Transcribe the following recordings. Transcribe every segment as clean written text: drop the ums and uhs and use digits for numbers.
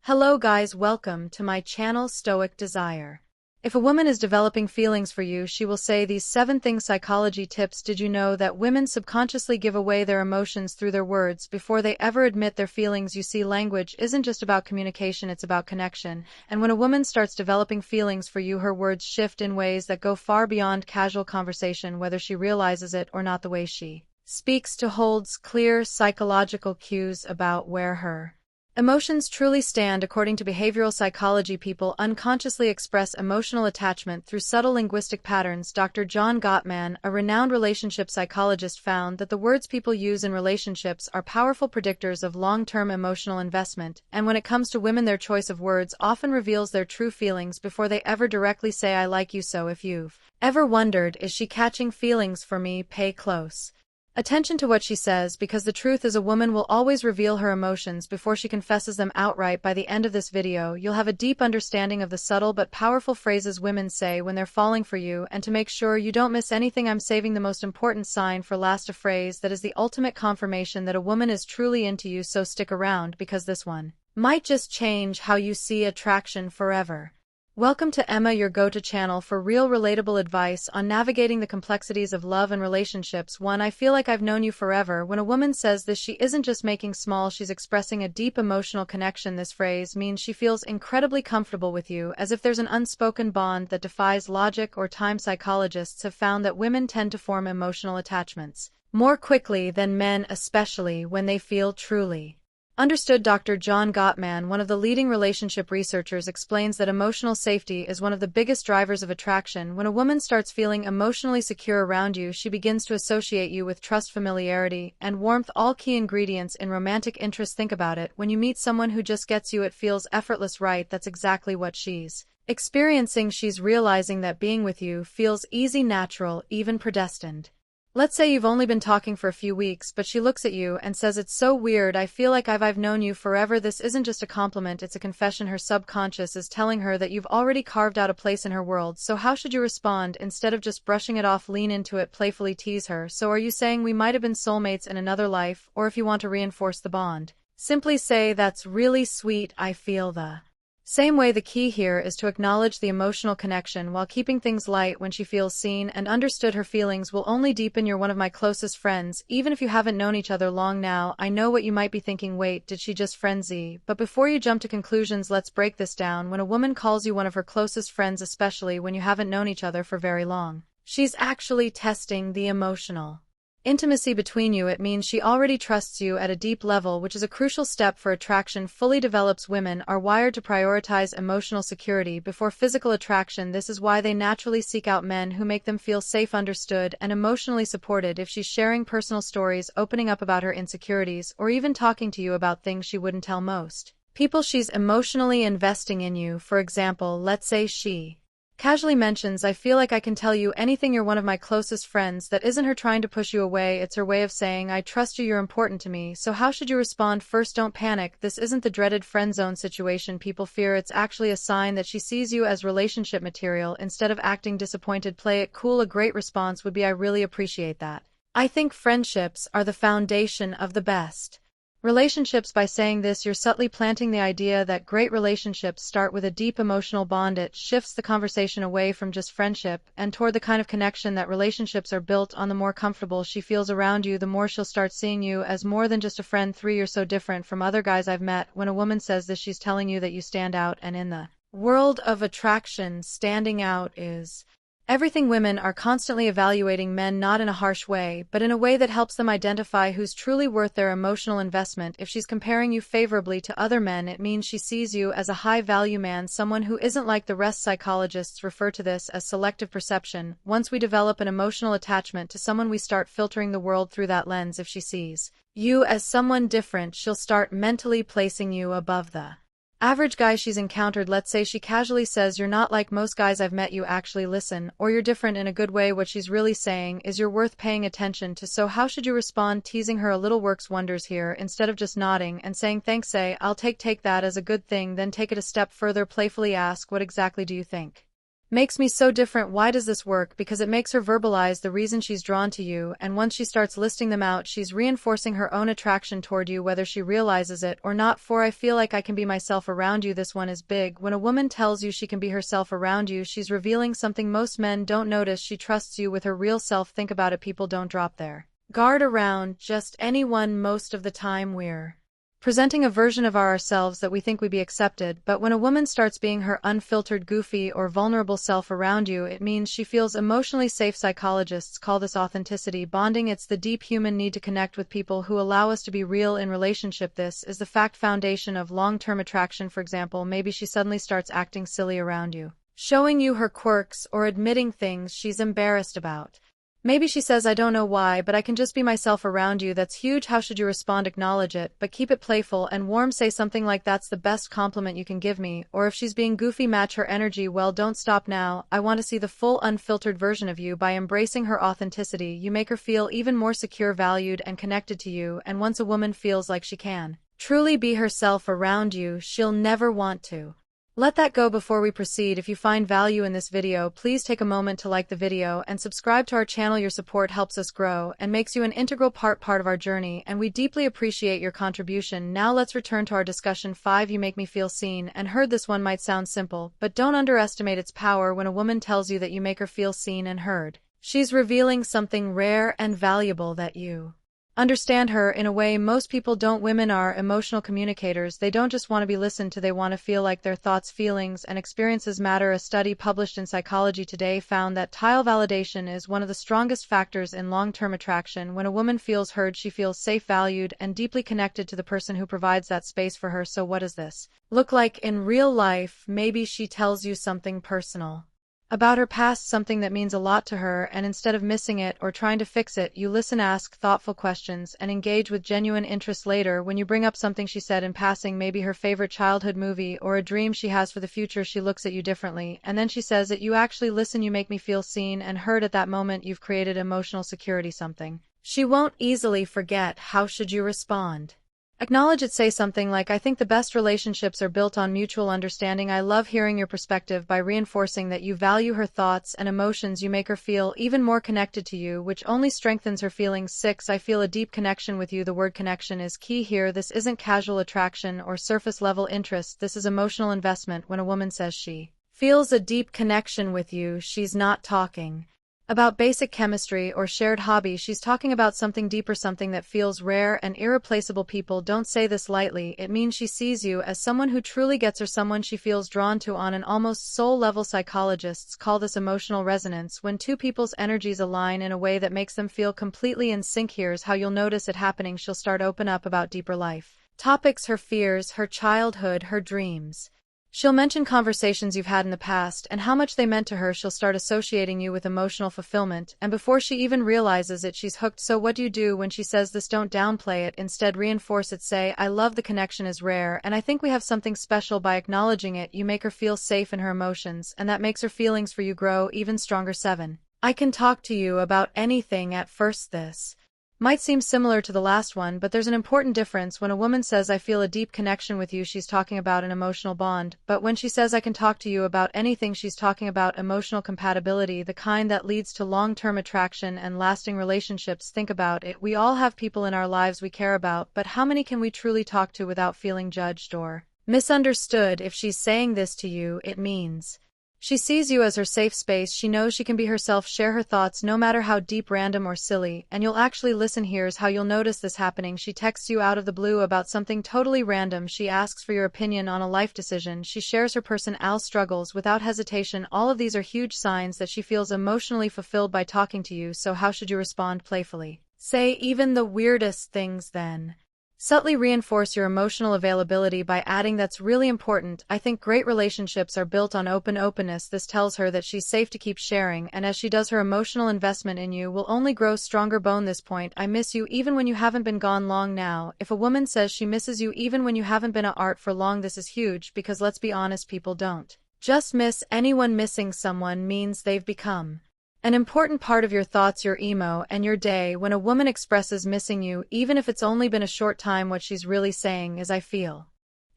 Hello guys, welcome to my channel Stoic Desire. If a woman is developing feelings for you, she will say these 7 things psychology tips. Did you know that women subconsciously give away their emotions through their words before they ever admit their feelings? You see, language isn't just about communication, it's about connection. And when a woman starts developing feelings for you, her words shift in ways that go far beyond casual conversation, whether she realizes it or not. The way she speaks to holds clear psychological cues about where her emotions truly stand. According to behavioral psychology, people unconsciously express emotional attachment through subtle linguistic patterns. Dr. John Gottman, a renowned relationship psychologist, found that the words people use in relationships are powerful predictors of long-term emotional investment, and when it comes to women, their choice of words often reveals their true feelings before they ever directly say, "I like you." So if you've ever wondered, is she catching feelings for me? Pay close attention to what she says, because the truth is, a woman will always reveal her emotions before she confesses them outright. By the end of this video, you'll have a deep understanding of the subtle but powerful phrases women say when they're falling for you, and to make sure you don't miss anything, I'm saving the most important sign for last, a phrase that is the ultimate confirmation that a woman is truly into you. So stick around, because this one might just change how you see attraction forever. Welcome to Emma, your go-to channel for real relatable advice on navigating the complexities of love and relationships. 1. I feel like I've known you forever. When a woman says this, she isn't just making small, she's expressing a deep emotional connection. This phrase means she feels incredibly comfortable with you, as if there's an unspoken bond that defies logic or time. Psychologists have found that women tend to form emotional attachments more quickly than men, especially when they feel truly understood. Dr. John Gottman, one of the leading relationship researchers, explains that emotional safety is one of the biggest drivers of attraction. When a woman starts feeling emotionally secure around you, she begins to associate you with trust, familiarity, and warmth, all key ingredients in romantic interest. Think about it. When you meet someone who just gets you, it feels effortless, right? That's exactly what she's experiencing. She's realizing that being with you feels easy, natural, even predestined. Let's say you've only been talking for a few weeks, but she looks at you and says, "It's so weird, I feel like I've known you forever." This isn't just a compliment, it's a confession. Her subconscious is telling her that you've already carved out a place in her world. So how should you respond? Instead of just brushing it off, lean into it, playfully tease her. "So are you saying we might have been soulmates in another life?" Or if you want to reinforce the bond, simply say, "That's really sweet, I feel the same way." The key here is to acknowledge the emotional connection while keeping things light. When she feels seen and understood, her feelings will only deepen. "You're one of my closest friends, even if you haven't known each other long. Now, I know what you might be thinking. Wait, did she just frenzy?" But before you jump to conclusions, let's break this down. When a woman calls you one of her closest friends, especially when you haven't known each other for very long, she's actually testing the emotional intimacy between you. It means she already trusts you at a deep level, which is a crucial step for attraction fully develops. Women are wired to prioritize emotional security before physical attraction. This is why they naturally seek out men who make them feel safe, understood, and emotionally supported. If she's sharing personal stories, opening up about her insecurities, or even talking to you about things she wouldn't tell most people, she's emotionally investing in you. For example, let's say she casually mentions, "I feel like I can tell you anything, you're one of my closest friends." That isn't her trying to push you away, it's her way of saying, "I trust you, you're important to me." So how should you respond? First, don't panic. This isn't the dreaded friend zone situation people fear. It's actually a sign that she sees you as relationship material. Instead of acting disappointed, play it cool. A great response would be, "I really appreciate that. I think friendships are the foundation of the best relationships." By saying this, you're subtly planting the idea that great relationships start with a deep emotional bond. It shifts the conversation away from just friendship and toward the kind of connection that relationships are built on. The more comfortable she feels around you, the more she'll start seeing you as more than just a friend. 3. You're so different from other guys I've met. When a woman says this, she's telling you that you stand out, and in the world of attraction, standing out is everything. Women are constantly evaluating men, not in a harsh way, but in a way that helps them identify who's truly worth their emotional investment. If she's comparing you favorably to other men, it means she sees you as a high-value man, someone who isn't like the rest. Psychologists refer to this as selective perception. Once we develop an emotional attachment to someone, we start filtering the world through that lens. If she sees you as someone different, she'll start mentally placing you above the average guy she's encountered. Let's say she casually says, "You're not like most guys I've met, you actually listen," or "You're different," in a good way. What she's really saying is, "You're worth paying attention to." So how should you respond? Teasing her a little works wonders here. Instead of just nodding and saying thanks, say, "I'll take that as a good thing." Then take it a step further, playfully ask, "What exactly do you think Makes me so different. Why does this work? Because it makes her verbalize the reason she's drawn to you, and once she starts listing them out, she's reinforcing her own attraction toward you whether she realizes it or not. For I feel like I can be myself around you. This one is big. When a woman tells you she can be herself around you, she's revealing something most men don't notice. She trusts you with her real self. Think about it. People don't drop their guard around just anyone most of the time. We're presenting a version of ourselves that we think would be accepted, but when a woman starts being her unfiltered, goofy, or vulnerable self around you, it means she feels emotionally safe. Psychologists call this authenticity bonding. It's the deep human need to connect with people who allow us to be real in relationship. This is the fact foundation of long-term attraction. For example, maybe she suddenly starts acting silly around you, showing you her quirks or admitting things she's embarrassed about. Maybe she says, I don't know why, but I can just be myself around you. That's huge. How should you respond? Acknowledge it, but keep it playful and warm. Say something like, that's the best compliment you can give me. Or if she's being goofy, match her energy. Well, don't stop now. I want to see the full unfiltered version of you. By embracing her authenticity, you make her feel even more secure, valued, and connected to you. And once a woman feels like she can truly be herself around you, she'll never want to let that go. Before we proceed, if you find value in this video, please take a moment to like the video and subscribe to our channel. Your support helps us grow and makes you an integral part of our journey, and we deeply appreciate your contribution. Now let's return to our discussion. 5. You make me feel seen and heard. This one might sound simple, but don't underestimate its power. When a woman tells you that you make her feel seen and heard, she's revealing something rare and valuable: that you understand her in a way most people don't. Women are emotional communicators. They don't just want to be listened to, they want to feel like their thoughts, feelings, and experiences matter. A study published in Psychology Today found that validation is one of the strongest factors in long-term attraction. When a woman feels heard, she feels safe, valued, and deeply connected to the person who provides that space for her. So what does this look like in real life? Maybe she tells you something personal about her past, something that means a lot to her, and instead of missing it or trying to fix it, you listen, ask thoughtful questions, and engage with genuine interest. Later, when you bring up something she said in passing, maybe her favorite childhood movie or a dream she has for the future, she looks at you differently, and then she says it. You actually listen. You make me feel seen and heard. At that moment, you've created emotional security, something she won't easily forget. How should you respond? Acknowledge it. Say something like, I think the best relationships are built on mutual understanding. I love hearing your perspective. By reinforcing that you value her thoughts and emotions, you make her feel even more connected to you, which only strengthens her feelings. 6. I feel a deep connection with you. The word connection is key here. This isn't casual attraction or surface-level interest. This is emotional investment. When a woman says she feels a deep connection with you, she's not talking about basic chemistry or shared hobby. She's talking about something deeper, something that feels rare and irreplaceable. People don't say this lightly. It means she sees you as someone who truly gets her, someone she feels drawn to on an almost soul level. Psychologists call this emotional resonance, when two people's energies align in a way that makes them feel completely in sync. Here's how you'll notice it happening. She'll start open up about deeper life topics, her fears, her childhood, her dreams. She'll mention conversations you've had in the past and how much they meant to her. She'll start associating you with emotional fulfillment, and before she even realizes it, she's hooked. So what do you do when she says this? Don't downplay it. Instead, reinforce it. Say, I love the connection is rare, and I think we have something special. By acknowledging it, you make her feel safe in her emotions, and that makes her feelings for you grow even stronger. 7. I can talk to you about anything. At first, this might seem similar to the last one, but there's an important difference. When a woman says, I feel a deep connection with you, she's talking about an emotional bond. But when she says, I can talk to you about anything, she's talking about emotional compatibility, the kind that leads to long-term attraction and lasting relationships. Think about it. We all have people in our lives we care about, but how many can we truly talk to without feeling judged or misunderstood? If she's saying this to you, it means she sees you as her safe space. She knows she can be herself, share her thoughts, no matter how deep, random, or silly, and you'll actually listen. Here's how you'll notice this happening. She texts you out of the blue about something totally random. She asks for your opinion on a life decision. She shares her personal struggles without hesitation. All of these are huge signs that she feels emotionally fulfilled by talking to you. So how should you respond? Playfully say even the weirdest things, then subtly reinforce your emotional availability by adding, that's really important. I think great relationships are built on openness. This tells her that she's safe to keep sharing, and as she does, her emotional investment in you will only grow stronger. Bone this point. I miss you even when you haven't been gone long. Now, if a woman says she misses you even when you haven't been at art for long, this is huge, because let's be honest, people don't just miss anyone. Missing someone means they've become an important part of your thoughts, your emo, and your day. When a woman expresses missing you, even if it's only been a short time, what she's really saying is, I feel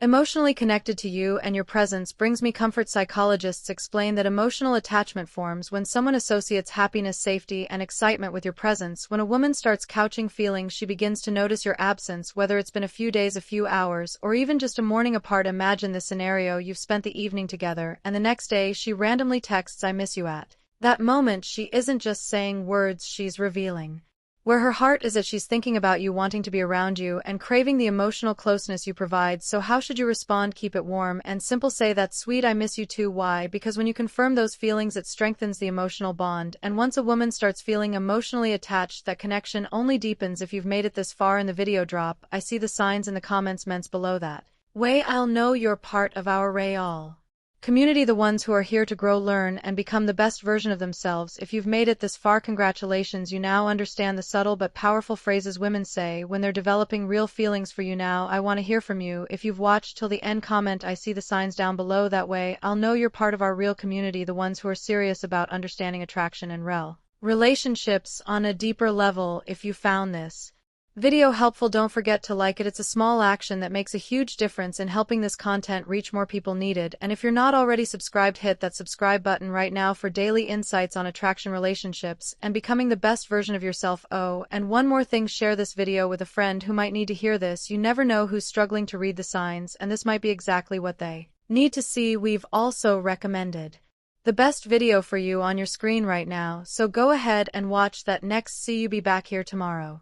Emotionally connected to you and your presence brings me comfort. Psychologists explain that emotional attachment forms when someone associates happiness, safety, and excitement with your presence. When a woman starts couching feelings, she begins to notice your absence, whether it's been a few days, a few hours, or even just a morning apart. Imagine this scenario: you've spent the evening together, and the next day she randomly texts, "I miss you." At that moment, she isn't just saying words, she's revealing where her heart is at. She's thinking about you, wanting to be around you, and craving the emotional closeness you provide. So how should you respond? Keep it warm and simple. Say, "That's sweet, I miss you too." Why? Because when you confirm those feelings, it strengthens the emotional bond. And once a woman starts feeling emotionally attached, that connection only deepens. If you've made it this far in the video, drop "I see" the signs in the comments below. That way I'll know you're part of our Real community, the ones who are here to grow, learn, and become the best version of themselves. If you've made it this far, congratulations. You now understand the subtle but powerful phrases women say when they're developing real feelings for you. Now I want to hear from you. If you've watched till the end, comment "I see" the signs down below. That way I'll know you're part of our real community, the ones who are serious about understanding attraction and relationships on a deeper level. If you found this video helpful, don't forget to like it. It's a small action that makes a huge difference in helping this content reach more people needed. And if you're not already subscribed, hit that subscribe button right now for daily insights on attraction, relationships, and becoming the best version of yourself. Oh, and one more thing, share this video with a friend who might need to hear this. You never know who's struggling to read the signs, and this might be exactly what they need to see. We've also recommended the best video for you on your screen right now, so go ahead and watch that next. See you. Be back here tomorrow.